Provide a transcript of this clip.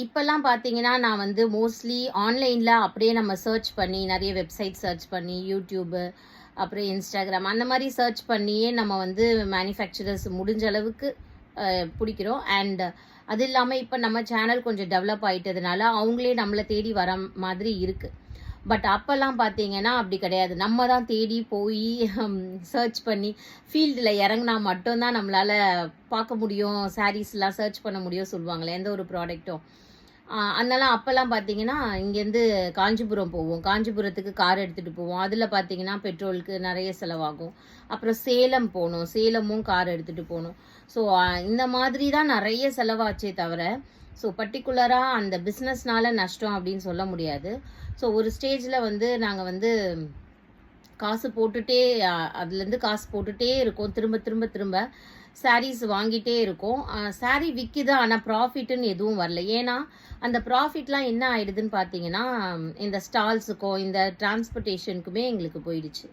இப்போல்லாம் பார்த்தீங்கன்னா, நான் வந்து மோஸ்ட்லி ஆன்லைனில் அப்படியே நம்ம சர்ச் பண்ணி, நிறைய வெப்சைட் சர்ச் பண்ணி, யூடியூபு, அப்புறம் இன்ஸ்டாகிராம் அந்த மாதிரி சர்ச் பண்ணியே நம்ம வந்து மேனுஃபேக்சரர்ஸ் முடிஞ்ச அளவுக்கு பிடிக்கிறோம். அண்ட் அது இல்லாமல் இப்போ நம்ம சேனல் கொஞ்சம் டெவலப் ஆகிட்டதுனால அவங்களே நம்மளை தேடி வர மாதிரி இருக்குது. பட் அப்போல்லாம் பார்த்தீங்கன்னா அப்படி கிடையாது. நம்ம தான் தேடி போய் சர்ச் பண்ணி ஃபீல்டில் இறங்குனா மட்டும்தான் நம்மளால் பார்க்க முடியும், சாரீஸ்லாம் சர்ச் பண்ண முடியும் சொல்லுவாங்களே எந்த ஒரு ப்ராடக்ட்டும். அதனால அப்போல்லாம் பார்த்தீங்கன்னா இங்கேருந்து காஞ்சிபுரம் போவோம். காஞ்சிபுரத்துக்கு கார் எடுத்துகிட்டு போவோம். அதில் பார்த்தீங்கன்னா பெட்ரோலுக்கு நிறைய செலவாகும். அப்புறம் சேலம் போகணும், சேலமும் கார் எடுத்துகிட்டு போகணும். ஸோ இந்த மாதிரி தான் நிறைய செலவாச்சே தவிர, ஸோ பர்டிகுலராக அந்த பிஸ்னஸ்னால நஷ்டம் அப்படின்னு சொல்ல முடியாது. ஸோ ஒரு ஸ்டேஜில் வந்து நாங்கள் வந்து காசு போட்டுட்டே அதுலேருந்து காசு போட்டுட்டே இருக்கோம். திரும்ப திரும்ப திரும்ப சாரீஸ் வாங்கிட்டே இருக்கோம். சாரீ விற்கிது, ஆனால் ப்ராஃபிட்டுன்னு எதுவும் வரல. ஏன்னா அந்த ப்ராஃபிட்லாம் என்ன ஆயிடுதுன்னு பார்த்தீங்கன்னா, இந்த ஸ்டால்ஸுக்கும் இந்த டிரான்ஸ்போர்ட்டேஷனுக்குமே எங்களுக்கு போயிடுச்சு.